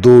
2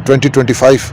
2025,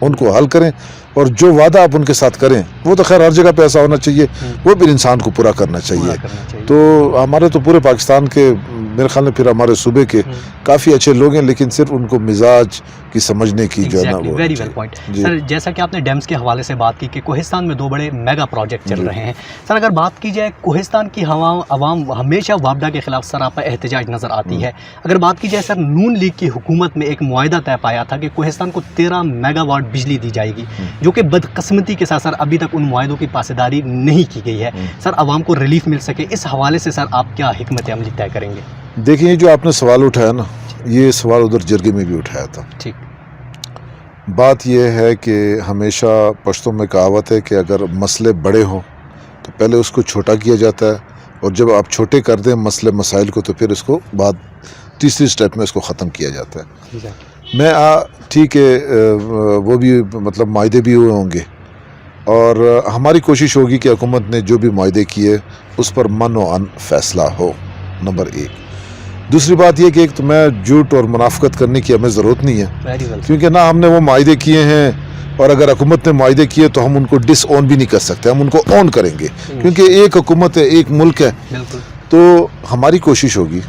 ان کو حل کریں, اور جو وعدہ آپ ان کے ساتھ کریں وہ تو خیر ہر جگہ پہ ایسا ہونا چاہیے, وہ پھر انسان کو پورا کرنا چاہیے. تو ہمارے تو پورے پاکستان کے میرے خیال میں پھر ہمارے صوبے کے کافی اچھے لوگ ہیں, لیکن صرف ان کو مزاج کی سمجھنے کی جو ہے نا وہ. Very well point. سر جیسا کہ آپ نے ڈیمز کے حوالے سے بات کی کہ کوہستان میں 2 بڑے میگا پروجیکٹ چل رہے ہیں. سر اگر بات کی جائے کوہستان کی عوام ہمیشہ وابڈا کے خلاف سراپا احتجاج نظر آتی ہے. اگر بات کی جائے سر نون لیگ کی حکومت میں ایک معاہدہ طے پایا تھا کہ کوہستان کو 13 میگا واٹ بجلی دی جائے گی, جو کہ بدقسمتی کے ساتھ سر ابھی تک ان معاہدوں کی پاسداری نہیں کی گئی ہے. سر عوام کو ریلیف مل سکے, اس حوالے سے سر آپ کیا حکمت عملی طے کریں گے؟ دیکھیں جو آپ نے سوال اٹھایا نا, یہ سوال ادھر جرگے میں بھی اٹھایا تھا. ٹھیک. بات یہ ہے کہ ہمیشہ پشتوں میں کہاوت ہے کہ اگر مسئلے بڑے ہوں تو پہلے اس کو چھوٹا کیا جاتا ہے, اور جب آپ چھوٹے کر دیں مسئلے مسائل کو تو پھر اس کو بعد تیسری سٹیپ میں اس کو ختم کیا جاتا ہے. میں ٹھیک ہے وہ بھی مطلب معاہدے بھی ہوئے ہوں گے, اور ہماری کوشش ہوگی کہ حکومت نے جو بھی معاہدے کیے اس پر من و عن فیصلہ ہو, نمبر 1. دوسری بات یہ کہ ایک تو میں جھوٹ اور منافقت کرنے کی ہمیں ضرورت نہیں ہے, کیونکہ نہ ہم نے وہ معاہدے کیے ہیں, اور اگر حکومت نے معاہدے کیے تو ہم ان کو ڈس اون بھی نہیں کر سکتے, ہم ان کو اون کریں گے, کیونکہ ایک حکومت ہے, ایک ملک ہے. تو ہماری کوشش ہوگی,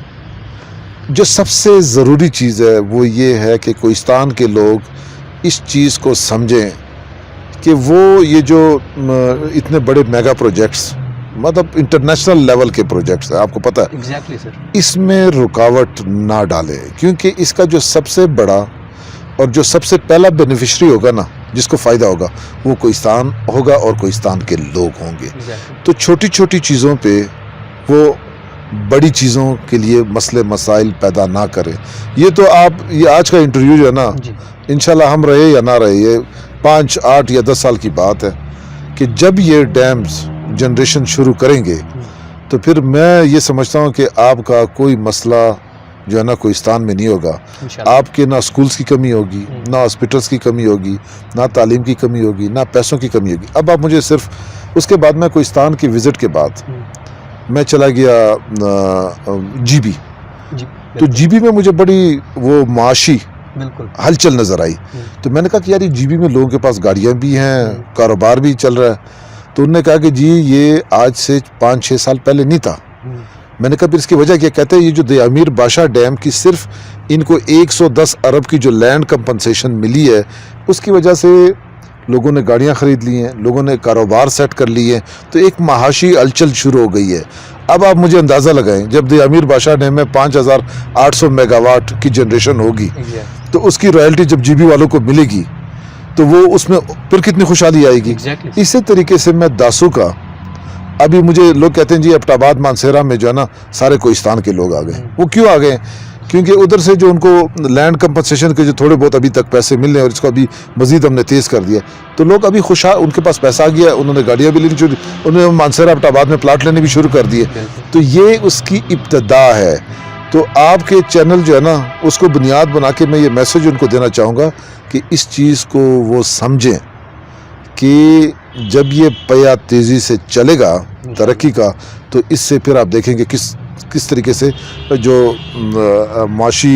جو سب سے ضروری چیز ہے وہ یہ ہے کہ کوہستان کے لوگ اس چیز کو سمجھیں کہ وہ یہ جو اتنے بڑے میگا پروجیکٹس مطلب انٹرنیشنل لیول کے پروجیکٹس ہیں, آپ کو پتہ ہے, اس میں رکاوٹ نہ ڈالیں, کیونکہ اس کا جو سب سے بڑا اور جو سب سے پہلا بینیفیشری ہوگا نا, جس کو فائدہ ہوگا, وہ کوہستان ہوگا اور کوہستان کے لوگ ہوں گے. تو چھوٹی چھوٹی چیزوں پہ وہ بڑی چیزوں کے لیے مسئلے مسائل پیدا نہ کریں. یہ تو آپ یہ آج کا انٹرویو جو ہے نا, انشاءاللہ ہم رہے یا نہ رہے, یہ 5, 8 یا 10 سال کی بات ہے کہ جب یہ ڈیمز جنریشن شروع کریں گے تو پھر میں یہ سمجھتا ہوں کہ آپ کا کوئی مسئلہ جو ہے نا کوہستان میں نہیں ہوگا. آپ کے نہ سکولز کی کمی ہوگی, نہ ہاسپٹلز کی کمی ہوگی, نہ تعلیم کی کمی ہوگی, نہ پیسوں کی کمی ہوگی. اب آپ مجھے صرف اس کے بعد میں کوہستان کی وزٹ کے بعد میں چلا گیا جی بی, تو جی بی میں مجھے بڑی وہ معاشی ہلچل نظر آئی. تو میں نے کہا کہ یار جی بی میں لوگوں کے پاس گاڑیاں بھی ہیں, کاروبار بھی چل رہا ہے. تو انہوں نے کہا کہ جی یہ آج سے 5-6 سال پہلے نہیں تھا. میں نے کہا پھر اس کی وجہ کیا؟ کہتے ہیں یہ جو امیر بادشاہ ڈیم کی صرف ان کو 110 ارب کی جو لینڈ کمپنسیشن ملی ہے, اس کی وجہ سے لوگوں نے گاڑیاں خرید لی ہیں, لوگوں نے کاروبار سیٹ کر لی ہیں, تو ایک معاشی ہلچل شروع ہو گئی ہے. اب آپ مجھے اندازہ لگائیں جب امیر بادشاہ ڈیم میں 5800 میگا واٹ کی جنریشن ہوگی تو اس کی رائلٹی جب جی بی والوں کو ملے گی تو وہ اس میں پھر کتنی خوشحالی آئے گی. اسی طریقے سے میں داسو کا, ابھی مجھے لوگ کہتے ہیں جی ابٹ آباد مانسیرا میں جو ہے نا سارے کوہستان کے لوگ آ گئے. وہ کیوں آ گئے؟ کیونکہ ادھر سے جو ان کو لینڈ کمپنسیشن کے جو تھوڑے بہت ابھی تک پیسے مل رہے ہیں, اور اس کو ابھی مزید ہم نے تیز کر دیا, تو لوگ ابھی خوشحال, ان کے پاس پیسہ آ گیا, انہوں نے گاڑیاں بھی لینی شروع, انہوں نے مانسیرا ابٹ آباد میں پلاٹ لینے بھی شروع کر دیے. تو یہ اس کی ابتدا ہے. تو آپ کے چینل جو ہے نا اس کو بنیاد بنا کے میں یہ میسج ان کو دینا چاہوں گا کہ اس چیز کو وہ سمجھیں کہ جب یہ پیا تیزی سے چلے گا ترقی کا, تو اس سے پھر آپ دیکھیں گے کس طریقے سے جو معاشی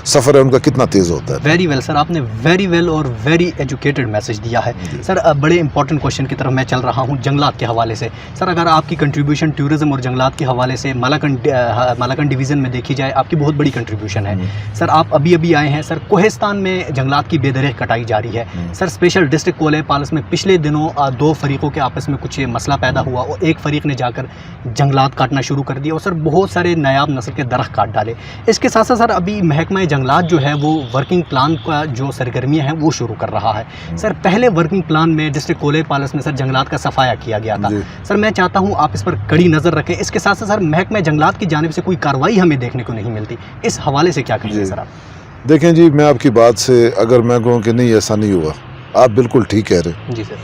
سفر ہے ان کا کتنا تیز ہوتا ہے. ویری ویل سر, آپ نے ویری ویل اور ویری ایجوکیٹڈ میسج دیا ہے. سر بڑے امپورٹنٹ کوشچن کی طرف میں چل رہا ہوں جنگلات کے حوالے سے. سر اگر آپ کی کنٹریبیوشن ٹورزم اور جنگلات کے حوالے سے مالاکنڈ ڈویژن میں دیکھی جائے, آپ کی بہت بڑی کنٹریبیوشن ہے. سر آپ ابھی آئے ہیں. سر کوہستان میں جنگلات کی بے دریغ کٹائی جاری ہے. سر اسپیشل ڈسٹرکٹ کولے پالس میں پچھلے دنوں 2 فریقوں کے آپس میں کچھ مسئلہ پیدا ہوا, اور ایک فریق نے جا کر جنگلات کاٹنا شروع کر دیا, اور سر بہت سارے نایاب نسل کے درخت کاٹ ڈالے. اس کے ساتھ ساتھ سر ابھی محکمہ جنگلات جو ہے وہ ورکنگ پلان کا جو سرگرمیاں ہیں وہ شروع کر رہا ہے. سر پہلے ورکنگ پلان میں ڈسٹرکٹ کولے پالس میں سر جنگلات کا صفایا کیا گیا تھا. سر میں چاہتا ہوں آپ اس پر کڑی نظر رکھیں. اس کے ساتھ ساتھ سر محکمہ جنگلات کی جانب سے کوئی کارروائی ہمیں دیکھنے کو نہیں ملتی, اس حوالے سے کیا کہیں گے سر آپ؟ دیکھیں جی, میں آپ کی بات سے اگر میں کہوں کہ نہیں ایسا نہیں ہوا, آپ بالکل ٹھیک کہہ رہے. جی سر.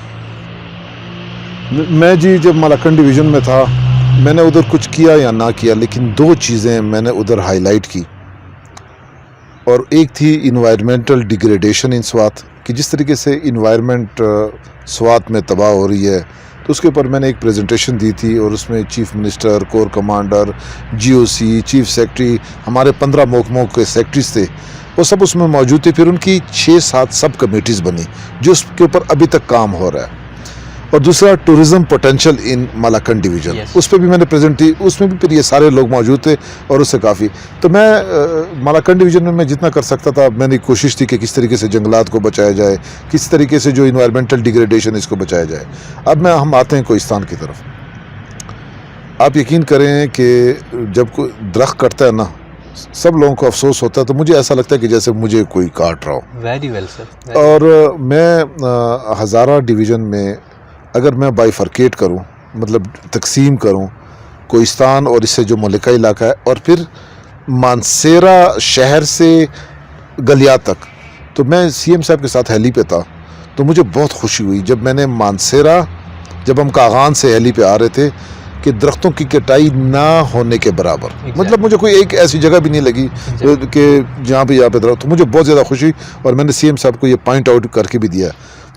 میں جی جب مالاکنڈ ڈویژن میں تھا, میں نے ادھر کچھ کیا یا نہ کیا, لیکن 2 چیزیں میں نے ادھر ہائی لائٹ کی, اور ایک تھی انوائرمنٹل ڈیگریڈیشن ان سوات, کہ جس طریقے سے انوائرمنٹ سوات میں تباہ ہو رہی ہے, تو اس کے اوپر میں نے ایک پریزنٹیشن دی تھی, اور اس میں چیف منسٹر, کور کمانڈر, جی او سی, چیف سیکرٹری, ہمارے 15 محکموں کے سیکرٹریز تھے, وہ سب اس میں موجود تھے. پھر ان کی 6-7 سب کمیٹیز بنی جو اس کے اوپر ابھی تک کام ہو رہا ہے. اور دوسرا tourism potential in Malakand division, اس پہ بھی میں نے پریزنٹ تھی, اس میں بھی پھر یہ سارے لوگ موجود تھے اور اس سے کافی. تو میں مالاکنڈ ڈویژن میں جتنا کر سکتا تھا میں نے کوشش تھی کہ کس طریقے سے جنگلات کو بچایا جائے, کس طریقے سے جو انوائرمنٹل ڈیگریڈیشن اس کو بچایا جائے. اب ہم آتے ہیں کوہستان کی طرف. آپ یقین کریں کہ جب کوئی درخت کٹتا ہے نا, سب لوگوں کو افسوس ہوتا ہے, تو مجھے ایسا لگتا ہے کہ جیسے مجھے کوئی کاٹ رہا ہو. ویری ویل سر. اور میں ہزارہ ڈویژن میں اگر میں بائیفرکیٹ کروں, مطلب تقسیم کروں کوہستان اور اس سے جو ملکہ علاقہ ہے, اور پھر مانسیرا شہر سے گلیات تک, تو میں سی ایم صاحب کے ساتھ ہیلی پہ تھا, تو مجھے بہت خوشی ہوئی جب میں نے مانسیرا, جب ہم کاغان سے ہیلی پہ آ رہے تھے, کہ درختوں کی کٹائی نہ ہونے کے برابر. مطلب مجھے کوئی ایک ایسی جگہ بھی نہیں لگی کہ جہاں پہ درخت. مجھے بہت زیادہ خوشی, اور میں نے سی ایم صاحب کو یہ پوائنٹ آؤٹ کر کے بھی دیا.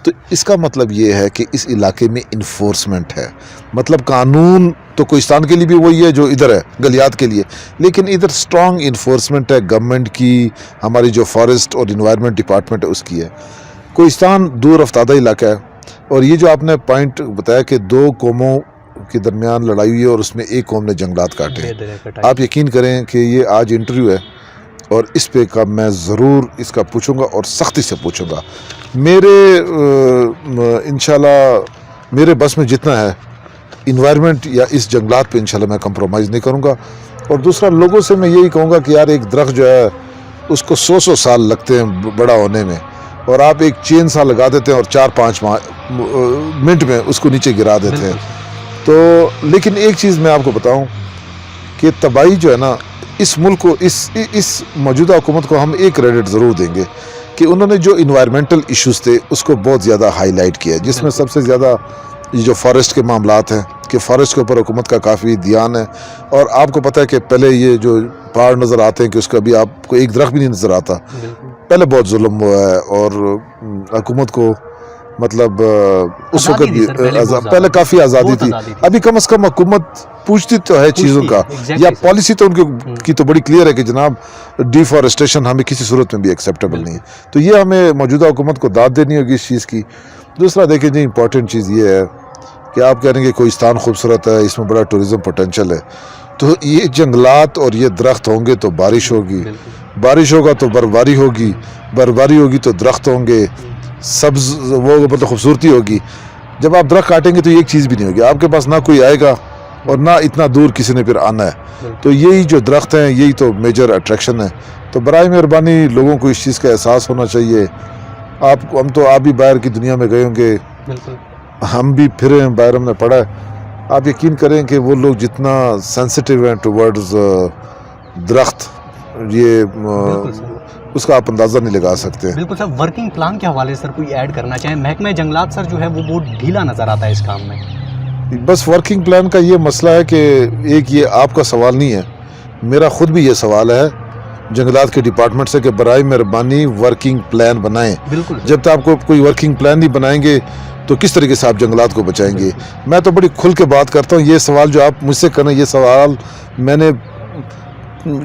تو اس کا مطلب یہ ہے کہ اس علاقے میں انفورسمنٹ ہے. مطلب قانون تو کوہستان کے لیے بھی وہی ہے جو ادھر ہے گلیات کے لیے, لیکن ادھر اسٹرانگ انفورسمنٹ ہے گورنمنٹ کی, ہماری جو فارسٹ اور انوائرمنٹ ڈپارٹمنٹ ہے اس کی ہے. کوہستان دور افتادہ علاقہ ہے, اور یہ جو آپ نے پوائنٹ بتایا کہ 2 قوموں کے درمیان لڑائی ہوئی ہے اور اس میں ایک قوم نے جنگلات کاٹے, آپ یقین کریں کہ یہ آج انٹرویو ہے اور اس پہ کا میں ضرور اس کا پوچھوں گا اور سختی سے پوچھوں گا. میرے انشاءاللہ میرے بس میں جتنا ہے انوائرمنٹ یا اس جنگلات پہ انشاءاللہ میں کمپرومائز نہیں کروں گا. اور دوسرا لوگوں سے میں یہی کہوں گا کہ یار ایک درخت جو ہے اس کو 100 سال لگتے ہیں بڑا ہونے میں, اور آپ ایک چین سا لگا دیتے ہیں اور 4-5 منٹ میں اس کو نیچے گرا دیتے ہیں. تو لیکن ایک چیز میں آپ کو بتاؤں کہ تباہی جو ہے نا اس ملک کو, اس موجودہ حکومت کو ہم ایک کریڈٹ ضرور دیں گے کہ انہوں نے جو انوائرمنٹل ایشوز تھے اس کو بہت زیادہ ہائی لائٹ کیا, جس میں سب سے زیادہ یہ جو فارسٹ کے معاملات ہیں کہ فارسٹ کے اوپر حکومت کا کافی دھیان ہے. اور آپ کو پتہ ہے کہ پہلے یہ جو پہاڑ نظر آتے ہیں کہ اس کا بھی آپ کو ایک درخت بھی نہیں نظر آتا, پہلے بہت ظلم ہوا ہے. اور حکومت کو مطلب اس وقت بھی پہلے کافی آزادی تھی, ابھی کم از کم حکومت پوچھتی تو ہے چیزوں کا, یا پالیسی تو ان کی تو بڑی کلیئر ہے کہ جناب ڈیفارسٹیشن ہمیں کسی صورت میں بھی ایکسیپٹیبل نہیں ہے. تو یہ ہمیں موجودہ حکومت کو داد دینی ہوگی اس چیز کی. دوسرا دیکھیں جی امپورٹنٹ چیز یہ ہے کہ آپ کہہ رہے ہیں کہ کوہستان خوبصورت ہے, اس میں بڑا ٹورزم پوٹینشیل ہے, تو یہ جنگلات اور یہ درخت ہوں گے تو بارش ہوگی, بارش ہوگا تو برفباری ہوگی, برفباری ہوگی تو درخت ہوں گے, سبز وہ مطلب خوبصورتی ہوگی. جب آپ درخت کاٹیں گے تو ایک چیز بھی نہیں ہوگی, آپ کے پاس نہ کوئی آئے گا اور نہ اتنا دور کسی نے پھر آنا ہے. تو یہی جو درخت ہیں یہی تو میجر اٹریکشن ہے. تو برائے مہربانی لوگوں کو اس چیز کا احساس ہونا چاہیے. آپ بھی باہر کی دنیا میں گئے ہوں گے, ہم بھی پھرے ہیں باہر, ہم نے پڑھا ہے. آپ یقین کریں کہ وہ لوگ جتنا سینسٹیو ہیں ٹورڈز درخت, یہ اس کا آپ اندازہ نہیں لگا سکتے. بالکل سر. ورکنگ پلان کے حوالے سے سر کوئی ایڈ کرنا چاہیں؟ محکمہ جنگلات سر جو ہے وہ بہت ڈھیلا نظر آتا ہے اس کام میں. بس ورکنگ پلان کا یہ مسئلہ ہے کہ ایک یہ آپ کا سوال نہیں ہے, میرا خود بھی یہ سوال ہے جنگلات کے ڈپارٹمنٹ سے کہ برائے مہربانی ورکنگ پلان بنائیں. بالکل. جب تک آپ کو کوئی ورکنگ پلان نہیں بنائیں گے تو کس طریقے سے آپ جنگلات کو بچائیں گے؟ میں تو بڑی کھل کے بات کرتا ہوں. یہ سوال جو آپ مجھ سے کریں, یہ سوال میں نے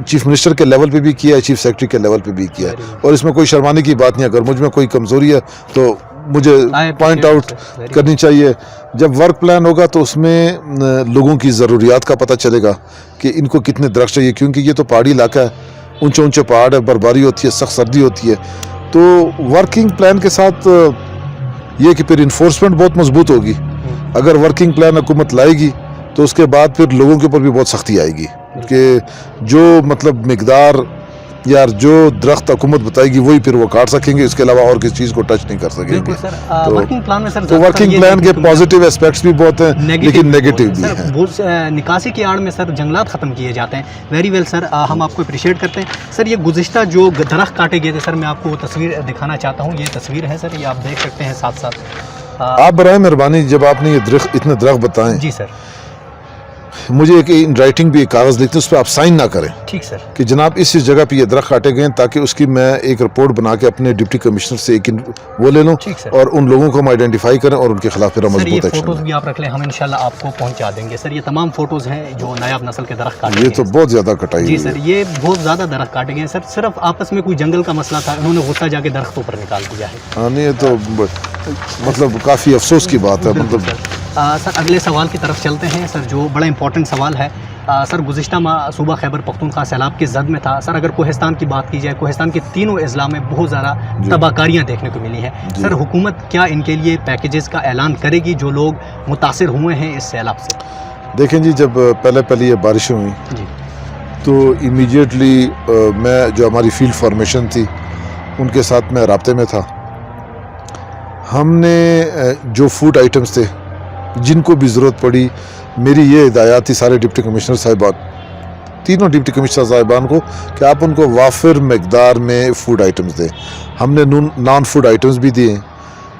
چیف منسٹر کے لیول پہ بھی کیا ہے, چیف سیکرٹری کے لیول پہ بھی کیا ہے, اور اس میں کوئی شرمانے کی بات نہیں. اگر مجھ میں کوئی کمزوری ہے تو مجھے پوائنٹ آؤٹ کرنی چاہیے. جب ورک پلان ہوگا تو اس میں لوگوں کی ضروریات کا پتہ چلے گا کہ ان کو کتنے درخت چاہیے, کیونکہ یہ تو پہاڑی علاقہ ہے, اونچے اونچے پہاڑ ہے, برفباری ہوتی ہے, سخت سردی ہوتی ہے. تو ورکنگ پلان کے ساتھ یہ کہ پھر انفورسمنٹ بہت مضبوط ہوگی. اگر ورکنگ پلان حکومت لائے گی تو اس کے بعد پھر لوگوں کے اوپر بھی بہت سختی آئے گی کہ جو مطلب مقدار یا جو درخت حکومت بتائے گی وہی پھر وہ کاٹ سکیں گے, اس کے علاوہ اور کسی چیز کو ٹچ نہیں کر سکیں گے. تو ورکنگ پلان کے پازیٹیو اسپیکٹس بھی بہت ہیں لیکن نیگیٹو بھی ہیں. نکاسی کی آڑ میں سر جنگلات ختم کیے جاتے ہیں. ویری ویل سر, ہم آپ کو اپریشیٹ کرتے ہیں سر. یہ گزشتہ جو درخت کاٹے گئے تھے سر, میں آپ کو وہ تصویر دکھانا چاہتا ہوں. یہ تصویر ہے سر, یہ آپ دیکھ سکتے ہیں ساتھ. آپ برائے مہربانی جب آپ نے یہ اتنے درخت بتائیں, جی سر, مجھے ایک ان رائٹنگ بھی ایک کاغذ لکھتے ہیں، اس پہ آپ سائن نہ کریں ٹھیک سر، کہ جناب اس جگہ پہ یہ درخت کاٹے گئے ہیں، تاکہ اس کی میں ایک رپورٹ بنا کے اپنے ڈپٹی کمشنر سے ایک وہ لے لوں ٹھیک سر۔ اور ان لوگوں کو ہم آئیڈینٹیفائی کریں اور ان کے خلاف پھر سر یہ مضبوط ایکشن فوٹوز لیں۔ بھی آپ رکھ لیں، ہم انشاءاللہ آپ کو پہنچا دیں گے سر۔ یہ تمام فوٹوز ہیں جو نایاب نسل کے درخت کاٹے یہ گئے تو ہیں۔ بہت زیادہ کٹائی جی ہوئی سر، ہے۔ یہ بہت زیادہ درخت کاٹے گئے ہیں سر، صرف آپس میں کوئی جنگل کا مسئلہ تھا، انہوں نے غصہ جا کے درختوں پر نکال دیا ہے۔ ہاں نہیں، یہ تو مطلب کافی افسوس کی بات ہے۔ بالکل مطلب سر۔ سر اگلے سوال کی طرف چلتے ہیں سر، جو بڑا امپورٹنٹ سوال ہے۔ سر گزشتہ ماہ صوبہ خیبر پختونخوا سیلاب کی زد میں تھا سر۔ اگر کوہستان کی بات کی جائے، کوہستان کے تینوں اضلاع میں بہت زیادہ تباہ کاریاں دیکھنے کو ملی ہیں سر۔ حکومت کیا ان کے لیے پیکیجز کا اعلان کرے گی جو لوگ متاثر ہوئے ہیں اس سیلاب سے؟ دیکھیں جی، جب پہلے یہ بارشیں ہوئیں جی تو امیڈیٹلی میں جو ہماری فیلڈ فارمیشن تھی ان کے ساتھ میں رابطے میں تھا۔ ہم نے جو فوڈ آئٹمز تھے جن کو بھی ضرورت پڑی، میری یہ ہدایات تھی سارے ڈپٹی کمشنر صاحبان، تینوں ڈپٹی کمشنر صاحبان کو، کہ آپ ان کو وافر مقدار میں فوڈ آئٹمز دیں۔ ہم نے نان فوڈ آئٹمز بھی دیے،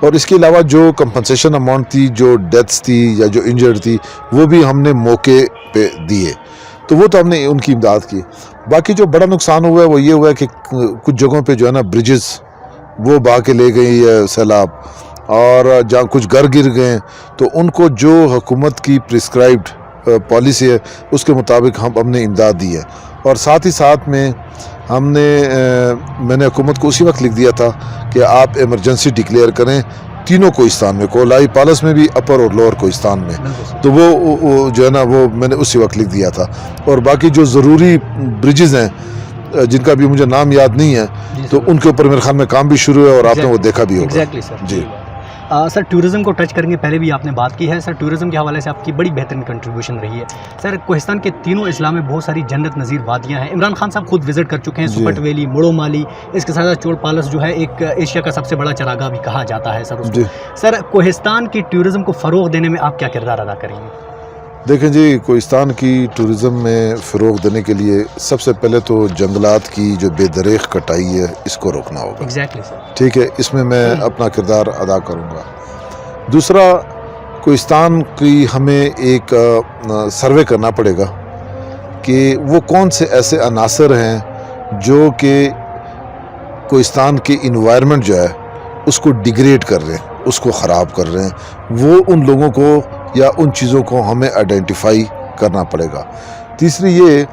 اور اس کے علاوہ جو کمپنسیشن اماؤنٹ تھی، جو ڈیتھس تھی یا جو انجرڈ تھی، وہ بھی ہم نے موقع پہ دیے۔ تو وہ تو ہم نے ان کی امداد کی۔ باقی جو بڑا نقصان ہوا ہے وہ یہ ہوا ہے کہ کچھ جگہوں پہ جو ہے نا بریجز وہ بہا کے لے گئی ہے سیلاب، اور جہاں کچھ گھر گر گئے ہیں تو ان کو جو حکومت کی پرسکرائبڈ پالیسی ہے اس کے مطابق ہم نے امداد دی ہے۔ اور ساتھ ہی ساتھ میں میں نے حکومت کو اسی وقت لکھ دیا تھا کہ آپ ایمرجنسی ڈکلیئر کریں تینوں کوہستان میں، کولائی پالس میں بھی، اپر اور لوور کوہستان میں۔ تو وہ جو ہے نا وہ میں نے اسی وقت لکھ دیا تھا۔ اور باقی جو ضروری بریجز ہیں جن کا بھی مجھے نام یاد نہیں ہے، تو ان کے اوپر میرے خیال میں کام بھی شروع ہے اور آپ نے وہ دیکھا بھی ہوگا۔ ایگزیکٹلی سر۔ جی سر ٹورزم کو ٹچ کریں گے، پہلے بھی آپ نے بات کی ہے سر، ٹورزم کے حوالے سے آپ کی بڑی بہترین کنٹریبیوشن رہی ہے سر۔ کوہستان کے تینوں اضلاع میں بہت ساری جنت نظیر وادیاں ہیں، عمران خان صاحب خود وزٹ کر چکے ہیں، سپٹ ویلی، مڑو مالی، اس کے ساتھ چول پالس جو ہے ایک ایشیا کا سب سے بڑا چراگاہ بھی کہا جاتا ہے سر اس کو۔ سر کوہستان کی ٹورزم کو فروغ دینے میں آپ کیا کردار ادا کریں گے؟ دیکھیں جی، کوہستان کی ٹورزم میں فروغ دینے کے لیے سب سے پہلے تو جنگلات کی جو بے دریغ کٹائی ہے اس کو روکنا ہوگا۔ ایگزیکٹلی سر۔ ٹھیک ہے، اس میں میں اپنا کردار ادا کروں گا۔ دوسرا، کوہستان کی ہمیں ایک سروے کرنا پڑے گا کہ وہ کون سے ایسے عناصر ہیں جو کہ کوہستان کی انوائرمنٹ جو ہے اس کو ڈیگریڈ کر رہے ہیں، اس کو خراب کر رہے ہیں، وہ ان لوگوں کو یا ان چیزوں کو ہمیں آئیڈینٹیفائی کرنا پڑے گا۔ تیسری یہ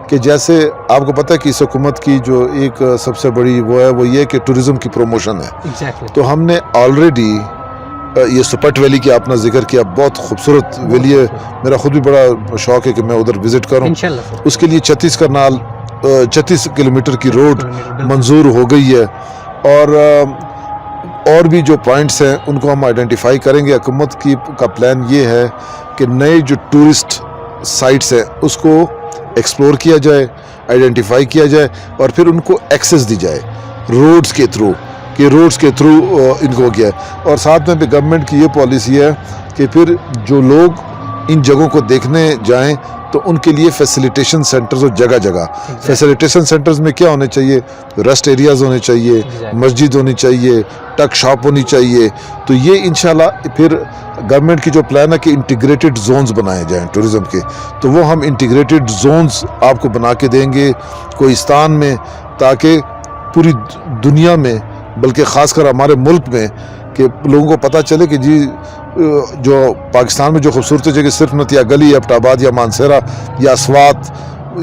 کہ جیسے آپ کو پتہ ہے کہ اس حکومت کی جو ایک سب سے بڑی وہ ہے وہ یہ کہ ٹورزم کی پروموشن ہے۔ تو ہم نے آلریڈی یہ سپٹ ویلی کی آپ نے ذکر کیا، بہت خوبصورت ویلی ہے، میرا خود بھی بڑا شوق ہے کہ میں ادھر وزٹ کروں۔ اس کے لیے 36 کلومیٹر کی روڈ منظور ہو گئی ہے، اور بھی جو پوائنٹس ہیں ان کو ہم آئیڈینٹیفائی کریں گے۔ حکومت کا پلان یہ ہے کہ نئے جو ٹورسٹ سائٹس ہیں اس کو ایکسپلور کیا جائے، آئیڈینٹیفائی کیا جائے، اور پھر ان کو ایکسیس دی جائے روڈز کے تھرو، کہ روڈز کے تھرو ان کو کیا ہے۔ اور ساتھ میں بھی گورنمنٹ کی یہ پالیسی ہے کہ پھر جو لوگ ان جگہوں کو دیکھنے جائیں تو ان کے لیے فیسیلیٹیشن سینٹرز ہو جگہ جگہ۔ فیسیلیٹیشن سینٹرز میں کیا ہونے چاہیے؟ ریسٹ ایریاز ہونے چاہیے، مسجد ہونی چاہیے، ٹک شاپ ہونی چاہیے۔ تو یہ انشاءاللہ پھر گورنمنٹ کی جو پلان ہے کہ انٹیگریٹڈ زونز بنائے جائیں ٹورزم کے، تو وہ ہم انٹیگریٹڈ زونز آپ کو بنا کے دیں گے کوہستان میں، تاکہ پوری دنیا میں بلکہ خاص کر ہمارے ملک میں کہ لوگوں کو پتہ چلے کہ جی جو پاکستان میں جو خوبصورت جگہ صرف نتیا گلی یا اپٹ آباد یا مانسیرا یا اسوات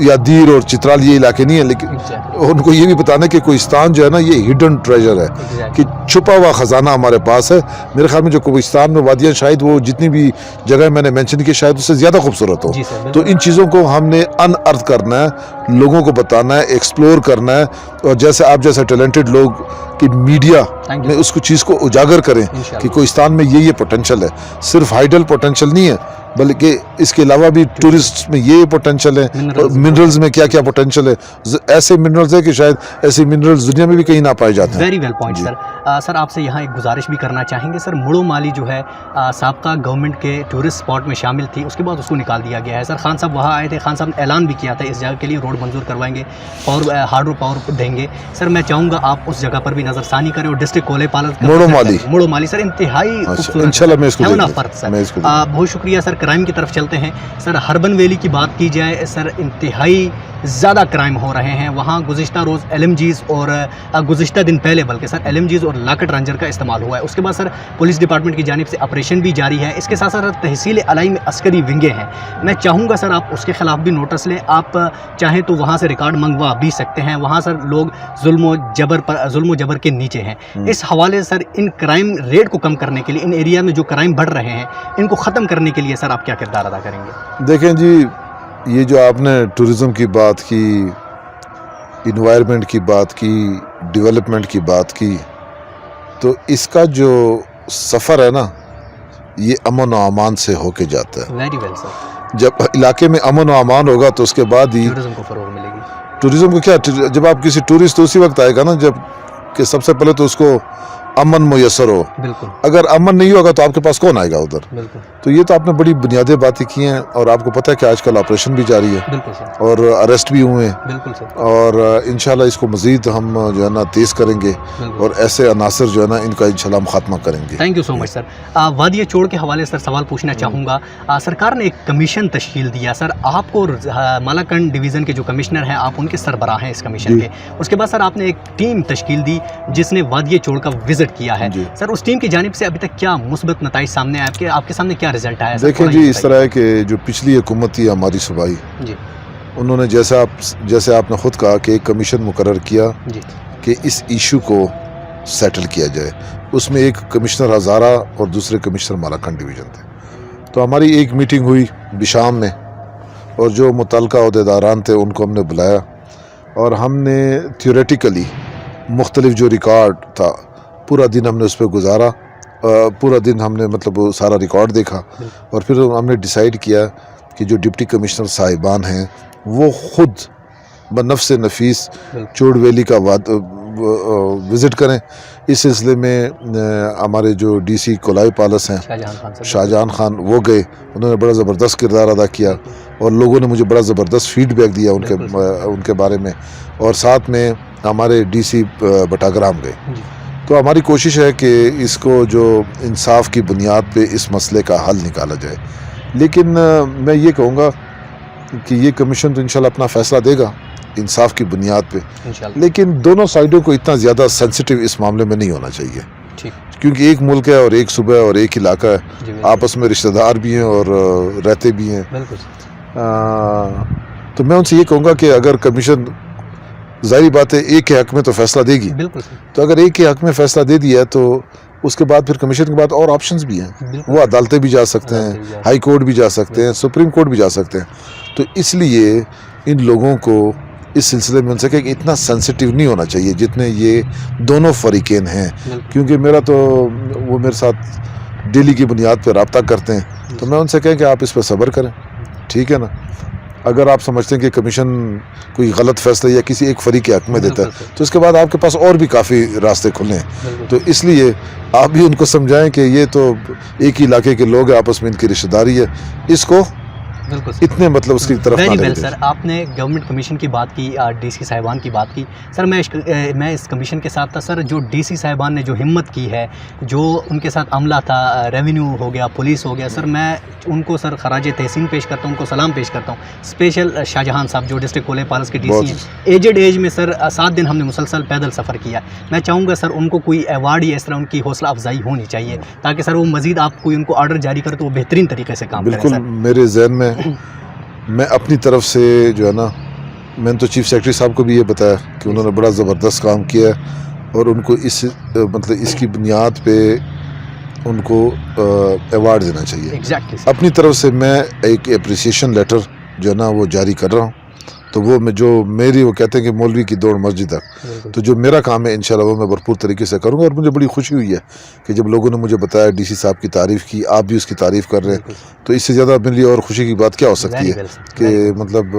یا دیر اور چترال یہ علاقے نہیں ہیں، لیکن ان کو یہ بھی بتانا کہ کوہستان جو ہے نا یہ ہڈن ٹریجر ہے، کہ چھپا ہوا خزانہ ہمارے پاس ہے۔ میرے خیال میں جو کوہستان میں وادیاں شاید وہ جتنی بھی جگہ میں نے مینشن کی شاید اس سے زیادہ خوبصورت ہو۔ تو ان چیزوں کو ہم نے ان ارتھ کرنا ہے، لوگوں کو بتانا ہے، ایکسپلور کرنا ہے، اور جیسے آپ جیسے ٹیلنٹڈ لوگ کہ میڈیا میں اس کو چیز کو اجاگر کریں کہ کوہستان میں یہ پوٹینشل ہے، صرف ہائیڈل پوٹینشل نہیں ہے بلکہ اس کے علاوہ بھی ٹورسٹ میں یہ پوٹینشل ہے، منرلز میں کیا کیا پوٹینشل ہے، ایسے منرلز ہے کہ شاید ایسے منرلز دنیا میں بھی کہیں نہ پائے جاتے ہیں۔ ویری ویل پوائنٹ سر۔ سر آپ سے یہاں ایک گزارش بھی کرنا چاہیں گے سر، مڑو مالی جو ہے سابقہ گورنمنٹ کے ٹورسٹ اسپاٹ میں شامل تھی، اس کے بعد اس کو نکال دیا گیا ہے سر۔ خان صاحب وہاں آئے تھے، خان صاحب نے اعلان بھی کیا تھا اس جگہ کے لیے روڈ منظور کروائیں گے، ہارڈ پاور دیں گے سر۔ میں چاہوں گا آپ اس جگہ پر بھی نظر ثانی کریں، اور ڈسٹرکٹ کولے پالس مڑو مالی سر انتہائی انشاءاللہ میں اس کو سر۔ بہت شکریہ سر کرائم کی طرف چلتے ہیں سر، ہربن ویلی کی بات کی جائے سر، انتہائی زیادہ کرائم ہو رہے ہیں وہاں. گزشتہ روز ایل ایم جیز اور گزشتہ دن پہلے بلکہ سر ایل ایم جیز اور لاکٹ رینجر کا استعمال ہوا ہے. اس کے بعد سر پولیس ڈپارٹمنٹ کی جانب سے آپریشن بھی جاری ہے. اس کے ساتھ ساتھ تحصیل علائی میں عسکری ونگیں ہیں. میں چاہوں گا سر آپ اس کے خلاف بھی نوٹس لیں. آپ چاہیں تو وہاں سے ریکارڈ منگوا بھی سکتے ہیں. وہاں سر لوگ ظلم و جبر کے نیچے ہیں. اس حوالے سے سر ان کرائم ریٹ کو کم کرنے کے لیے، ان ایریا میں جو کرائم بڑھ رہے ہیں ان کو ختم کرنے کے لیے سر آپ کیا کردار ادا کریں گے؟ دیکھیں جی، یہ جو آپ نے ٹورزم کی بات کی، انوائرمنٹ کی بات کی، ڈیولپمنٹ کی بات کی، تو اس کا جو سفر ہے نا یہ امن و امان سے ہو کے جاتا ہے. Very well sir. جب علاقے میں امن و امان ہوگا تو اس کے بعد ہی ٹورزم کو فروغ ملے گی. ٹورزم کو کیا، جب آپ کسی ٹورسٹ تو اسی وقت آئے گا نا جب کہ سب سے پہلے تو اس کو امن میسر ہو. بالکل. اگر امن نہیں ہوگا تو آپ کے پاس کون آئے گا ادھر؟ بالکل. تو یہ تو آپ نے بڑی بنیادی باتیں کی ہیں، اور آپ کو پتہ ہے کہ آج کل آپریشن بھی جاری ہے. بالکل سر. اور اریسٹ بھی ہوئے ہیں. بالکل سر. اور انشاءاللہ اس کو مزید ہم جو ہے نا تیز کریں گے، اور ایسے عناصر جو ہے نا ان کا انشاءاللہ ہم خاتمہ کریں گے. تھینک یو سو مچ سر. وادی چوڑ کے حوالے سے سوال پوچھنا چاہوں گا. سرکار نے ایک کمیشن تشکیل دیا سر، آپ کو مالاکنڈ ڈویژن کے جو کمشنر ہیں آپ ان کے سربراہ ہیں اس کمیشن کے. اس کے بعد سر آپ نے ایک ٹیم تشکیل دی جس نے وادی چوڑ کا وزٹ کیا ہے. سر اس ٹیم کی جانب سے ابھی تک کیا مثبت نتائج سامنے آئے، آپ کے سامنے کیا رزلٹ آیا؟ دیکھیں جی، اس طرح ہے کہ جو پچھلی حکومت تھی ہماری صوبائی، جی، انہوں نے جیسے آپ نے خود کہا کہ ایک کمیشن مقرر کیا جی، کہ اس ایشو کو سیٹل کیا جائے. اس میں ایک کمشنر ہزارہ اور دوسرے کمشنر مالاکنڈ ڈویژن تھے. تو ہماری ایک میٹنگ ہوئی بشام میں، اور جو متعلقہ عہدیداران تھے ان کو ہم نے بلایا، اور ہم نے تھیوریٹیکلی مختلف جو ریکارڈ تھا پورا دن ہم نے اس پہ گزارا. پورا دن ہم نے مطلب سارا ریکارڈ دیکھا، اور پھر ہم نے ڈیسائیڈ کیا کہ جو ڈپٹی کمشنر صاحبان ہیں وہ خود بنفس نفیس چوڑ ویلی کا وزٹ کریں. اس سلسلے میں ہمارے جو ڈی سی کولائی پالس ہیں شاہجہان خان، وہ گئے. انہوں نے بڑا زبردست کردار ادا کیا، اور لوگوں نے مجھے بڑا زبردست فیڈ بیک دیا ان کے بارے میں. اور ساتھ میں ہمارے ڈی سی بٹاگرام گئے. تو ہماری کوشش ہے کہ اس کو جو انصاف کی بنیاد پہ اس مسئلے کا حل نکالا جائے. لیکن میں یہ کہوں گا کہ یہ کمیشن تو انشاءاللہ اپنا فیصلہ دے گا انصاف کی بنیاد پہ، لیکن دونوں سائڈوں کو اتنا زیادہ سینسٹیو اس معاملے میں نہیں ہونا چاہیے، کیونکہ ایک ملک ہے اور ایک صوبہ ہے اور ایک علاقہ ہے، آپس میں رشتہ دار بھی ہیں اور رہتے بھی ہیں. تو میں ان سے یہ کہوں گا کہ اگر کمیشن، ظاہری بات ہے ایک کے حق میں تو فیصلہ دے گی، تو اگر ایک کے حق میں فیصلہ دے دیا تو اس کے بعد پھر کمیشن کے بعد اور آپشنز بھی ہیں. وہ عدالتیں بھی جا سکتے ہیں، ہائی کورٹ بھی جا سکتے ہیں، سپریم کورٹ بھی جا سکتے ہیں. تو اس لیے ان لوگوں کو اس سلسلے میں ان سے کہ اتنا سینسٹیو نہیں ہونا چاہیے جتنے یہ دونوں فریقین ہیں. کیونکہ میرا تو وہ میرے ساتھ ڈیلی کی بنیاد پہ رابطہ کرتے ہیں، تو میں ان سے کہیں کہ آپ اس پہ صبر کریں، ٹھیک ہے نا. اگر آپ سمجھتے ہیں کہ کمیشن کوئی غلط فیصلہ یا کسی ایک فریق کے حق میں دیتا ہے تو اس کے بعد آپ کے پاس اور بھی کافی راستے کھلے ہیں. تو اس لیے آپ بھی ان کو سمجھائیں کہ یہ تو ایک ہی علاقے کے لوگ ہیں، آپس میں ان کی رشتہ داری ہے، اس کو اتنے مطلب اس کی طرف ویری ویل سر. آپ نے گورنمنٹ کمیشن کی بات کی، ڈی سی صاحبان کی بات کی. سر میں اس کمیشن کے ساتھ تھا سر. جو ڈی سی صاحبان نے جو ہمت کی ہے، جو ان کے ساتھ عملہ تھا، ریونیو ہو گیا، پولیس ہو گیا، سر میں ان کو سر خراج تحسین پیش کرتا ہوں، ان کو سلام پیش کرتا ہوں. اسپیشل شاہجہان صاحب جو ڈسٹرکٹ کولے پالس کے ڈی سی ہیں، ایجڈ ایج میں سر 7 دن ہم نے مسلسل پیدل سفر کیا. میں چاہوں گا سر ان کو کوئی ایوارڈ یا اس طرح ان کی حوصلہ افزائی ہونی چاہیے تاکہ سر وہ مزید آپ کوئی ان کو آرڈر جاری کرے تو وہ بہترین طریقے سے کام کریں. بالکل میرے ذہن میں اپنی طرف سے جو ہے نا، میں نے تو چیف سیکرٹری صاحب کو بھی یہ بتایا کہ انہوں نے بڑا زبردست کام کیا ہے، اور ان کو اس کی بنیاد پہ ان کو ایوارڈ دینا چاہیے. اپنی طرف سے میں ایک اپریسیشن لیٹر جو ہے نا وہ جاری کر رہا ہوں. تو وہ وہ کہتے ہیں کہ مولوی کی دوڑ مسجد تک، تو جو میرا کام ہے انشاءاللہ وہ میں بھرپور طریقے سے کروں گا. اور مجھے بڑی خوشی ہوئی ہے کہ جب لوگوں نے مجھے بتایا، ڈی سی صاحب کی تعریف کی، آپ بھی اس کی تعریف کر رہے ہیں، تو اس سے زیادہ میرے لیے اور خوشی کی بات کیا ہو سکتی ہے کہ مطلب.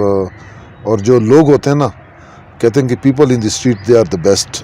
اور جو لوگ ہوتے ہیں نا، کہتے ہیں کہ people in the street they are the best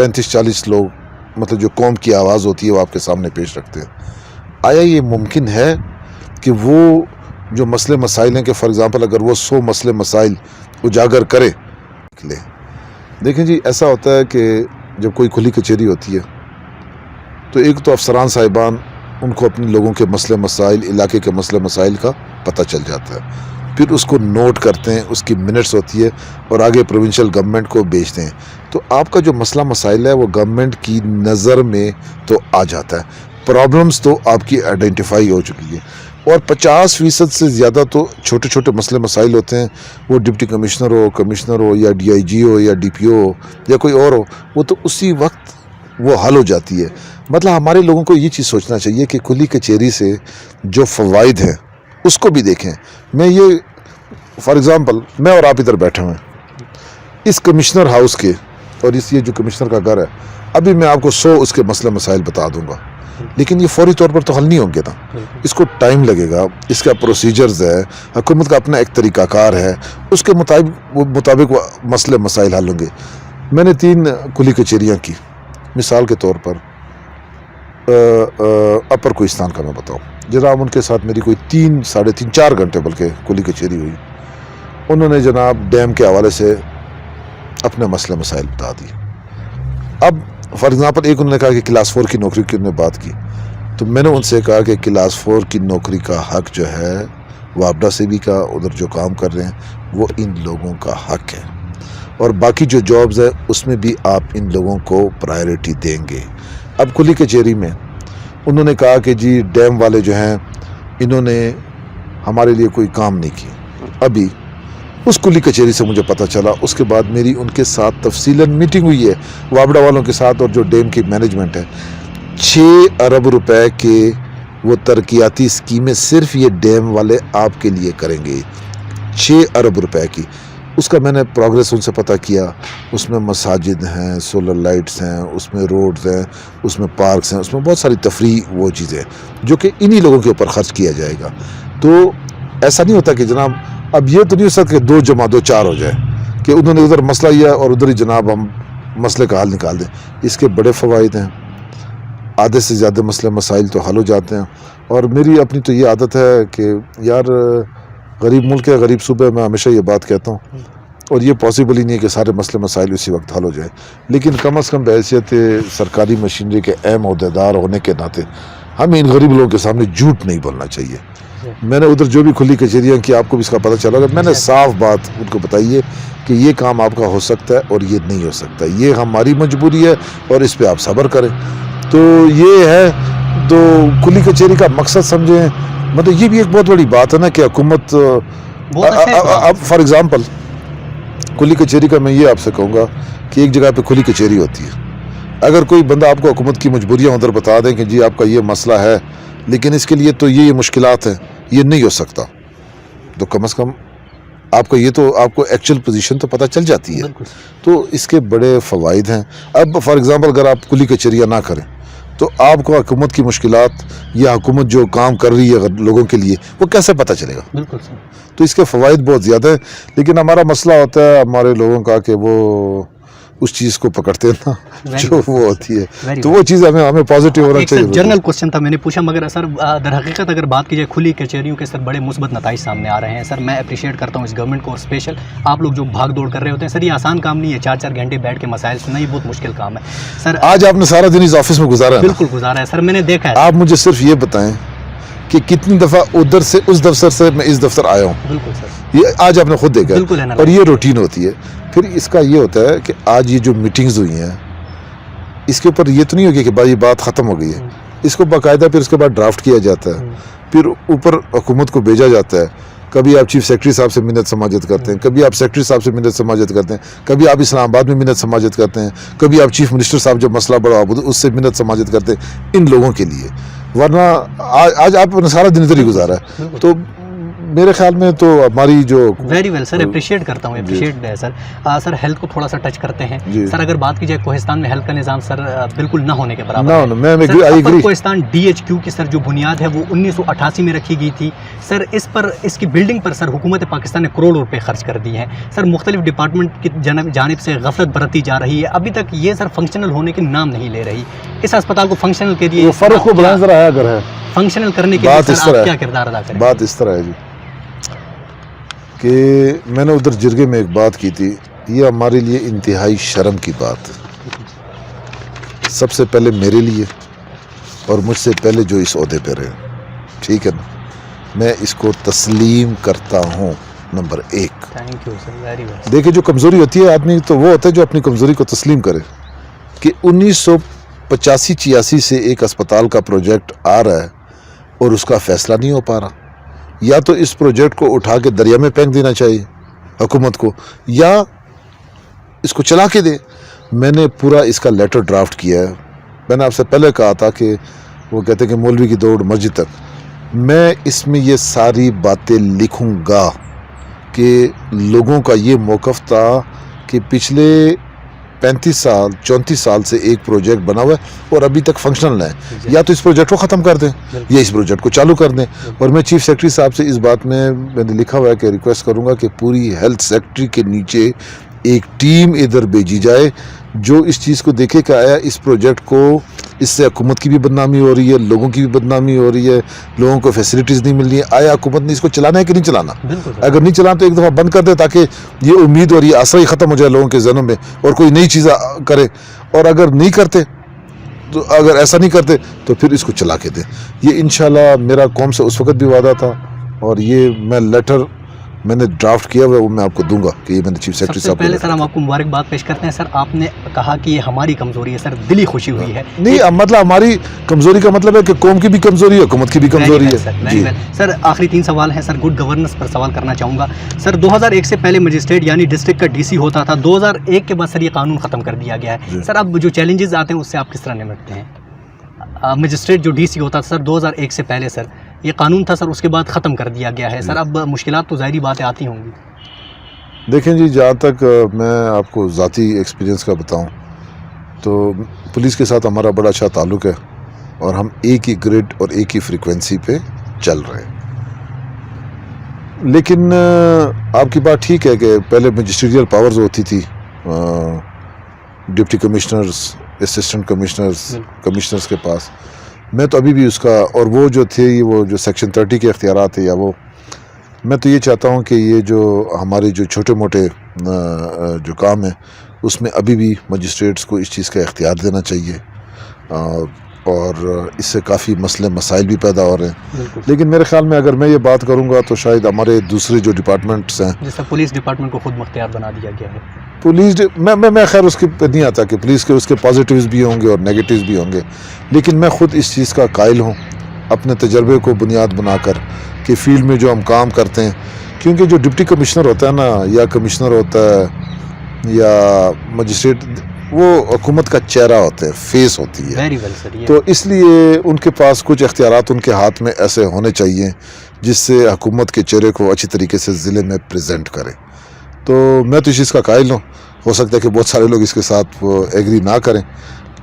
35-40 لوگ مطلب جو قوم کی آواز ہوتی ہے وہ آپ کے سامنے پیش رکھتے ہیں. آیا یہ ممکن ہے کہ وہ جو مسئلے مسائل ہیں کہ فار ایگزامپل اگر وہ 100 مسئلے مسائل اجاگر کرے لے. دیکھیں جی ایسا ہوتا ہے کہ جب کوئی کھلی کچہری ہوتی ہے تو ایک تو افسران صاحبان ان کو اپنے لوگوں کے مسئلے مسائل علاقے کے مسئلے مسائل کا پتہ چل جاتا ہے, پھر اس کو نوٹ کرتے ہیں, اس کی منٹس ہوتی ہے اور آگے پروونشل گورنمنٹ کو بھیجتے ہیں. تو آپ کا جو مسئلہ مسائل ہے وہ گورنمنٹ کی نظر میں تو آ جاتا ہے, پرابلمز تو آپ کی آئیڈینٹیفائی ہو چکی ہے, اور 50% سے زیادہ تو چھوٹے چھوٹے مسئلے مسائل ہوتے ہیں. وہ ڈپٹی کمشنر ہو یا ڈی آئی جی ہو یا ڈی پی او ہو یا کوئی اور ہو, وہ تو اسی وقت وہ حل ہو جاتی ہے. مطلب ہمارے لوگوں کو یہ چیز سوچنا چاہیے کہ کھلی کچہری سے جو فوائد ہیں اس کو بھی دیکھیں. میں یہ فار ایگزامپل میں اور آپ ادھر بیٹھے ہوئے ہیں اس کمشنر ہاؤس کے, اور اس یہ جو کمشنر کا گھر ہے, ابھی میں آپ کو 100 اس کے مسئلے مسائل بتا دوں گا, لیکن یہ فوری طور پر تو حل نہیں ہوں گے نا, اس کو ٹائم لگے گا, اس کا پروسیجرز ہے, حکومت کا اپنا ایک طریقہ کار ہے, اس کے مطابق وہ مسئلے مسائل حل ہوں گے. میں نے 3 کھلی کچہریاں کی, مثال کے طور پر اپر کوہستان کا میں بتاؤں, جناب ان کے ساتھ میری کوئی 3 ساڑھے 3 4 گھنٹے بلکہ کھلی کچہری ہوئی. انہوں نے جناب ڈیم کے حوالے سے اپنے مسئلے مسائل بتا دی. اب فار ایگزامپل ایک انہوں نے کہا کہ کلاس 4 کی نوکری کی انہوں نے بات کی, تو میں نے ان سے کہا کہ کلاس 4 کی نوکری کا حق جو ہے وابڈا سے بھی کا ادھر جو کام کر رہے ہیں وہ ان لوگوں کا حق ہے, اور باقی جو جابز ہے اس میں بھی آپ ان لوگوں کو پرائیورٹی دیں گے. اب کھلی کچہری میں انہوں نے کہا کہ جی ڈیم والے جو ہیں انہوں نے ہمارے لیے کوئی کام نہیں کیا. ابھی اس کھلی کچہری سے مجھے پتہ چلا, اس کے بعد میری ان کے ساتھ تفصیلاً میٹنگ ہوئی ہے وابڈا والوں کے ساتھ, اور جو ڈیم کی مینجمنٹ ہے 6 ارب روپے کے وہ ترقیاتی اسکیمیں صرف یہ ڈیم والے آپ کے لیے کریں گے. 6 ارب روپے کی, اس کا میں نے پروگریس ان سے پتہ کیا. اس میں مساجد ہیں, سولر لائٹس ہیں, اس میں روڈز ہیں, اس میں پارکس ہیں, اس میں بہت ساری تفریح وہ چیزیں جو کہ انہی لوگوں کے اوپر خرچ کیا جائے گا. تو ایسا نہیں ہوتا کہ جناب اب یہ تو نہیں ہو سکتا کہ 2 جمع 2 4 ہو جائے کہ انہوں نے ادھر مسئلہ یہ اور ادھر ہی جناب ہم مسئلے کا حل نکال دیں. اس کے بڑے فوائد ہیں, آدھے سے زیادہ مسئلے مسائل تو حل ہو جاتے ہیں. اور میری اپنی تو یہ عادت ہے کہ یار غریب ملک ہے, غریب صوبہ, میں ہمیشہ یہ بات کہتا ہوں, اور یہ پاسبل ہی نہیں ہے کہ سارے مسئلے مسائل اسی وقت حل ہو جائیں, لیکن کم از کم بحیثیت سرکاری مشینری کے اہم عہدیدار ہونے کے ناطے ہمیں ان غریب لوگوں کے سامنے جھوٹ نہیں بولنا چاہیے. میں نے ادھر جو بھی کھلی کچہریاں کی, آپ کو بھی اس کا پتہ چلا ہوگا, میں نے صاف بات ان کو بتائی ہے کہ یہ کام آپ کا ہو سکتا ہے اور یہ نہیں ہو سکتا, یہ ہماری مجبوری ہے اور اس پہ آپ صبر کریں. تو یہ ہے, تو کھلی کچہری کا مقصد سمجھیں. مطلب یہ بھی ایک بہت بڑی بات ہے نا کہ حکومت, اب فار ایگزامپل کھلی کچہری کا میں یہ آپ سے کہوں گا کہ ایک جگہ پہ کھلی کچہری ہوتی ہے, اگر کوئی بندہ آپ کو حکومت کی مجبوریاں ادھر بتا دیں کہ جی آپ کا یہ مسئلہ ہے لیکن اس کے لیے تو یہ مشکلات ہیں, یہ نہیں ہو سکتا, تو کم از کم آپ کو یہ تو آپ کو ایکچوئل پوزیشن تو پتہ چل جاتی ہے. تو اس کے بڑے فوائد ہیں. اب فار ایگزامپل اگر آپ کھلی کچہریاں نہ کریں تو آپ کو حکومت کی مشکلات یا حکومت جو کام کر رہی ہے لوگوں کے لیے وہ کیسے پتہ چلے گا؟ بالکل. تو اس کے فوائد بہت زیادہ ہیں, لیکن ہمارا مسئلہ ہوتا ہے ہمارے لوگوں کا کہ وہ اس چیز کو پکڑتے ہیں نا جو وہ ہوتی ہے, تو وہ چیز ہمیں پازیٹیو ہونا چاہیے. جنرل کوشچن تھا میں نے پوچھا, مگر سر در حقیقت اگر بات کی جائے کھلی کچہریوں کے سر بڑے مثبت نتائج سامنے آ رہے ہیں. سر میں اپریشیٹ کرتا ہوں اس گورنمنٹ کو, اور اسپیشل آپ لوگ جو بھاگ دوڑ کر رہے ہوتے ہیں. سر یہ آسان کام نہیں ہے, 4 گھنٹے بیٹھ کے مسائل سننا, یہ بہت مشکل کام ہے. سر آج آپ نے سارا دن اس آفس میں گزارا ہے. بالکل گزارا ہے سر, میں نے دیکھا ہے. آپ مجھے صرف یہ بتائیں کہ کتنی دفعہ ادھر سے اس دفتر سے میں اس دفتر آیا ہوں. بالکل سر, یہ آج آپ نے خود دیکھا, اور یہ روٹین ہوتی ہے. پھر اس کا یہ ہوتا ہے کہ آج یہ جو میٹنگز ہوئی ہیں اس کے اوپر یہ تو نہیں ہوگی کہ بھائی بات ختم ہو گئی ہے, اس کو باقاعدہ پھر اس کے بعد ڈرافٹ کیا جاتا ہے, پھر اوپر حکومت کو بھیجا جاتا ہے. کبھی آپ چیف سیکرٹری صاحب سے منت سماجت کرتے ہیں, کبھی آپ سیکرٹری صاحب سے منت سماجت کرتے ہیں, کبھی آپ اسلام آباد میں منت سماجت کرتے ہیں, کبھی آپ چیف منسٹر صاحب جب مسئلہ بڑا ہو اس سے منت سماجت کرتے ہیں ان لوگوں کے لیے. ورنہ آج آپ نے سارا دن ادھر ہی گزارا ہے. تو میرے خیال میں تو ہماری جو ویری ویل سر، اپریشیٹ کرتا ہوں، اپریشیٹ ہے سر. سر ہیلتھ کو تھوڑا سا ٹچ کرتے ہیں سر. اگر بات کی جائے کوہستان میں ہیلتھ کا نظام سر بالکل نہ ہونے کے برابر ہے. اپر کوہستان DHQ کی سر جو بنیاد ہے وہ 1988 میں رکھی گئی تھی سر. اس کی بلڈنگ پر سر حکومت پاکستان نے کروڑوں روپے خرچ کر دیے ہیں سر. مختلف ڈپارٹمنٹ کی جانب سے غفلت برتی جا رہی ہے. ابھی تک یہ سر فنکشنل ہونے کے نام نہیں لے رہی. اس اسپتال کو فنکشنل کے لیے فرق کو بلائیں ذرا اگر ہے فنکشنل کرنے کے لیے سر آپ کیا کردار ادا کریں؟ بات اس طرح ہے جی کہ میں نے ادھر جرگے میں ایک بات کی تھی. یہ ہمارے لیے انتہائی شرم کی بات ہے، سب سے پہلے میرے لیے اور مجھ سے پہلے جو اس عہدے پہ رہے. ٹھیک ہے نا، میں اس کو تسلیم کرتا ہوں. Number 1، thank you sir, very well. دیکھیں جو کمزوری ہوتی ہے آدمی تو وہ ہوتا ہے جو اپنی کمزوری کو تسلیم کرے. کہ 1985-86 سے ایک اسپتال کا پروجیکٹ آ رہا ہے اور اس کا فیصلہ نہیں ہو پا رہا. یا تو اس پروجیکٹ کو اٹھا کے دریا میں پھینک دینا چاہیے حکومت کو، یا اس کو چلا کے دے. میں نے پورا اس کا لیٹر ڈرافٹ کیا ہے. میں نے آپ سے پہلے کہا تھا کہ وہ کہتے ہیں کہ مولوی کی دوڑ مسجد تک. میں اس میں یہ ساری باتیں لکھوں گا کہ لوگوں کا یہ موقف تھا کہ پچھلے 34 سال سے ایک پروجیکٹ بنا ہوا ہے اور ابھی تک فنکشنل ہے. یا تو اس پروجیکٹ کو ختم کر دیں یا اس پروجیکٹ کو چالو کر دیں. اور میں چیف سیکرٹری صاحب سے اس بات میں نے لکھا ہوا ہے کہ ریکویسٹ کروں گا کہ پوری ہیلتھ سیکرٹری کے نیچے ایک ٹیم ادھر بھیجی جائے جو اس چیز کو دیکھے کہ آیا اس پروجیکٹ کو، اس سے حکومت کی بھی بدنامی ہو رہی ہے، لوگوں کی بھی بدنامی ہو رہی ہے، لوگوں کو فیسلٹیز نہیں مل رہی ہیں. آیا حکومت نے اس کو چلانا ہے کہ نہیں چلانا؟ اگر نہیں چلانا تو ایک دفعہ بند کر دے تاکہ یہ امید اور یہ آسرا ہی ختم ہو جائے لوگوں کے ذہنوں میں اور کوئی نئی چیزیں کرے. اور اگر نہیں کرتے تو اگر ایسا نہیں کرتے تو پھر اس کو چلا کے دیں. یہ انشاءاللہ میرا قوم سے اس وقت بھی وعدہ تھا اور یہ میں لیٹر میں نے ڈرافٹ کیا ہوا ہے وہ میں آپ کو دوں گا کہ یہ میں نے چیف سیکرٹری صاحب کو. پہلے سر ہم آپ کو مبارکباد پیش کرتے ہیں سر. آپ نے کہا کہ یہ ہماری کمزوری ہے سر، دلی خوشی ہوئی ہے. نہیں مطلب ہماری کمزوری کا مطلب ہے کہ قوم کی بھی کمزوری ہے، حکومت کی بھی کمزوری ہے. جی سر، آخری 3 سوال ہیں سر. گڈ گورننس پر سوال کرنا چاہوں گا سر. 2001 سے پہلے مجسٹریٹ یعنی ڈسٹرکٹ کا DC ہوتا تھا. 2001 کے بعد سر یہ قانون ختم کر دیا گیا ہے سر. اب جو چیلنجز آتے ہیں اس سے آپ کس طرح نمٹتے ہیں؟ مجسٹریٹ جو DC ہوتا تھا سر 2001 سے پہلے سر یہ قانون تھا سر، اس کے بعد ختم کر دیا گیا ہے سر. اب مشکلات تو ظاہری باتیں آتی ہوں گی. دیکھیں جی، جہاں تک میں آپ کو ذاتی ایکسپیرینس کا بتاؤں تو پولیس کے ساتھ ہمارا بڑا اچھا تعلق ہے اور ہم ایک ہی گریڈ اور ایک ہی فریکوینسی پہ چل رہے ہیں. لیکن آپ کی بات ٹھیک ہے کہ پہلے مجسٹریل پاورز ہوتی تھی، ڈپٹی کمشنرز، اسسٹنٹ کمشنرز کے پاس. میں تو ابھی بھی اس کا، اور وہ جو تھے وہ جو سیکشن 30 کے اختیارات تھے، یا وہ میں تو یہ چاہتا ہوں کہ یہ جو ہمارے جو چھوٹے موٹے جو کام ہیں اس میں ابھی بھی مجسٹریٹس کو اس چیز کا اختیار دینا چاہیے. اور اس سے کافی مسئلے مسائل بھی پیدا ہو رہے ہیں. لیکن میرے خیال میں اگر میں یہ بات کروں گا تو شاید ہمارے دوسرے جو ڈپارٹمنٹس ہیں، جیسا پولیس ڈپارٹمنٹ کو خود مختار بنا دیا گیا ہے. پولیس میں خیر اس کے پہ نہیں آتا کہ پولیس کے اس کے پازیٹیوز بھی ہوں گے اور نیگیٹیوز بھی ہوں گے. لیکن میں خود اس چیز کا قائل ہوں اپنے تجربے کو بنیاد بنا کر کہ فیلڈ میں جو ہم کام کرتے ہیں، کیونکہ جو ڈپٹی کمشنر ہوتا ہے نا، یا کمشنر ہوتا ہے یا مجسٹریٹ، وہ حکومت کا چہرہ ہوتے ہیں، فیس ہوتی ہے. تو اس لیے ان کے پاس کچھ اختیارات ان کے ہاتھ میں ایسے ہونے چاہیے جس سے حکومت کے چہرے کو اچھی طریقے سے ضلع میں پریزنٹ کریں. تو میں تو اس چیز کا قائل ہوں. ہو سکتا ہے کہ بہت سارے لوگ اس کے ساتھ وہ ایگری نہ کریں.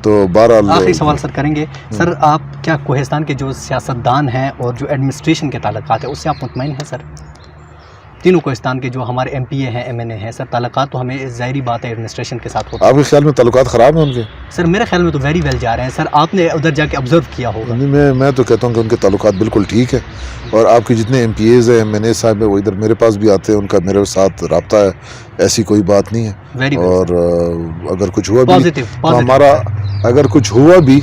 تو بہرحال آخری سوال سر کریں گے سر. آپ کیا کوہستان کے جو سیاستدان ہیں اور جو ایڈمنسٹریشن کے تعلقات ہیں اس سے آپ مطمئن ہیں سر؟ تینوں کوہستان کے جو ہمارے MPA ہیں، MNA ہیں سر، تعلقات تو ہمیں ظاہری بات ہے ایڈمنسٹریشن کے ساتھ ہوتا ہے. آپ کے خیال میں تعلقات خراب ہیں ان کے؟ سر میرے خیال میں تو ویری ویل جا رہے ہیں سر. آپ نے ادھر جا کے آبزرو کیا ہوگا. میں تو کہتا ہوں کہ ان کے تعلقات بالکل ٹھیک ہے. اور آپ کے جتنے MPAs ہیں، MNA صاحب ہیں، وہ ادھر میرے پاس بھی آتے ہیں، ان کا میرے ساتھ رابطہ ہے. ایسی کوئی بات نہیں ہے. اور اگر کچھ ہوا بھی ہمارا، اگر کچھ ہوا بھی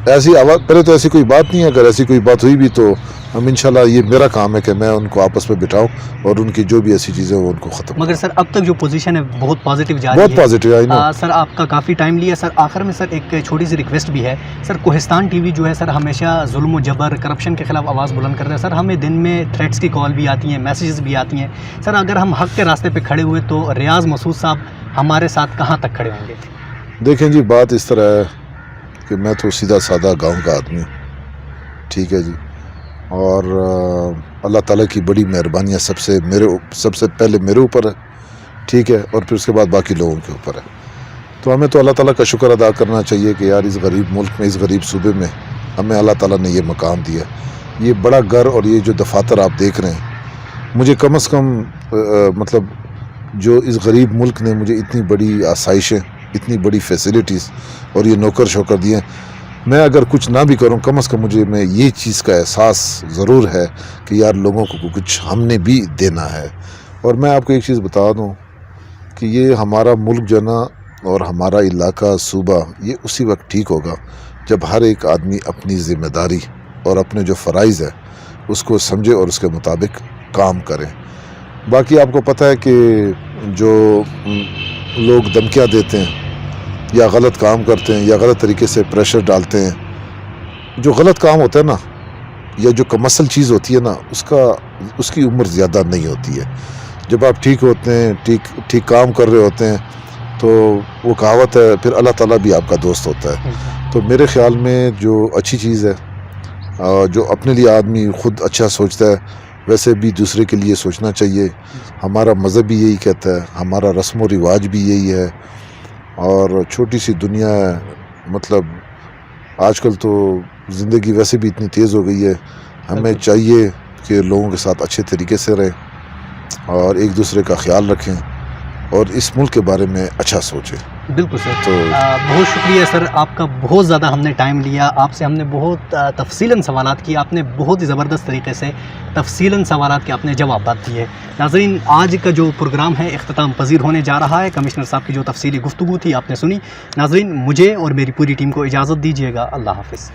ایسی آواز، پہلے تو ایسی کوئی بات نہیں ہے. اگر ایسی کوئی بات ہوئی بھی تو ہم انشاءاللہ، یہ میرا کام ہے کہ میں ان کو آپس میں بٹھاؤں اور ان کی جو بھی ایسی چیزیں وہ ان کو ختم. مگر سر اب تک جو پوزیشن ہے بہت پازیٹیو جا رہی ہے. بہت پازیٹیو ہے سر. آپ کا کافی ٹائم لیا سر. آخر میں سر ایک چھوٹی سی ریکویسٹ بھی ہے سر. کوہستان TV جو ہے سر ہمیشہ ظلم و جبر، کرپشن کے خلاف آواز بلند کرتا ہے سر. ہمیں دن میں تھریٹس کی کال بھی آتی ہیں، میسیجز بھی آتی ہیں سر. اگر ہم حق کے راستے پہ کھڑے ہوئے تو ریاض مسعود صاحب ہمارے ساتھ کہاں تک کھڑے ہوں گے؟ دیکھیں جی، بات اس طرح ہے کہ میں تو سیدھا سادہ گاؤں کا آدمی ہوں. ٹھیک ہے جی. اور اللہ تعالیٰ کی بڑی مہربانیاں سب سے پہلے میرے اوپر ہے، ٹھیک ہے، اور پھر اس کے بعد باقی لوگوں کے اوپر ہے. تو ہمیں تو اللہ تعالیٰ کا شکر ادا کرنا چاہیے کہ یار اس غریب ملک میں، اس غریب صوبے میں ہمیں اللہ تعالیٰ نے یہ مقام دیا. یہ بڑا گھر اور یہ جو دفاتر آپ دیکھ رہے ہیں، مجھے کم از کم مطلب جو اس غریب ملک نے مجھے اتنی بڑی آسائشیں، اتنی بڑی فیسلٹیز اور یہ نوکر شوکر دیے، میں اگر کچھ نہ بھی کروں، کم از کم میں یہ چیز کا احساس ضرور ہے کہ یار لوگوں کو کچھ ہم نے بھی دینا ہے. اور میں آپ کو ایک چیز بتا دوں کہ یہ ہمارا ملک جو نا اور ہمارا علاقہ صوبہ، یہ اسی وقت ٹھیک ہوگا جب ہر ایک آدمی اپنی ذمہ داری اور اپنے جو فرائض ہے اس کو سمجھے اور اس کے مطابق کام کریں. باقی آپ کو پتہ ہے کہ جو لوگ دھمکیاں دیتے ہیں یا غلط کام کرتے ہیں یا غلط طریقے سے پریشر ڈالتے ہیں، جو غلط کام ہوتا ہے نا یا جو کمسل چیز ہوتی ہے نا، اس کی عمر زیادہ نہیں ہوتی ہے. جب آپ ٹھیک ہوتے ہیں، ٹھیک کام کر رہے ہوتے ہیں، تو وہ کہاوت ہے پھر اللہ تعالیٰ بھی آپ کا دوست ہوتا ہے. تو میرے خیال میں جو اچھی چیز ہے، جو اپنے لیے آدمی خود اچھا سوچتا ہے ویسے بھی دوسرے کے لیے سوچنا چاہیے. ہمارا مذہب بھی یہی کہتا ہے، ہمارا رسم و رواج بھی یہی ہے. اور چھوٹی سی دنیا ہے، مطلب آج کل تو زندگی ویسے بھی اتنی تیز ہو گئی ہے، ہمیں چاہیے کہ لوگوں کے ساتھ اچھے طریقے سے رہیں اور ایک دوسرے کا خیال رکھیں اور اس ملک کے بارے میں اچھا سوچیں. بالکل سر. تو بہت شکریہ سر، آپ کا بہت زیادہ ہم نے ٹائم لیا، آپ سے ہم نے بہت تفصیلاً سوالات کیے، آپ نے بہت ہی زبردست طریقے سے تفصیلاً سوالات کے اپنے جوابات دیے. ناظرین، آج کا جو پروگرام ہے اختتام پذیر ہونے جا رہا ہے. کمشنر صاحب کی جو تفصیلی گفتگو تھی آپ نے سنی. ناظرین، مجھے اور میری پوری ٹیم کو اجازت دیجیے گا. اللہ حافظ.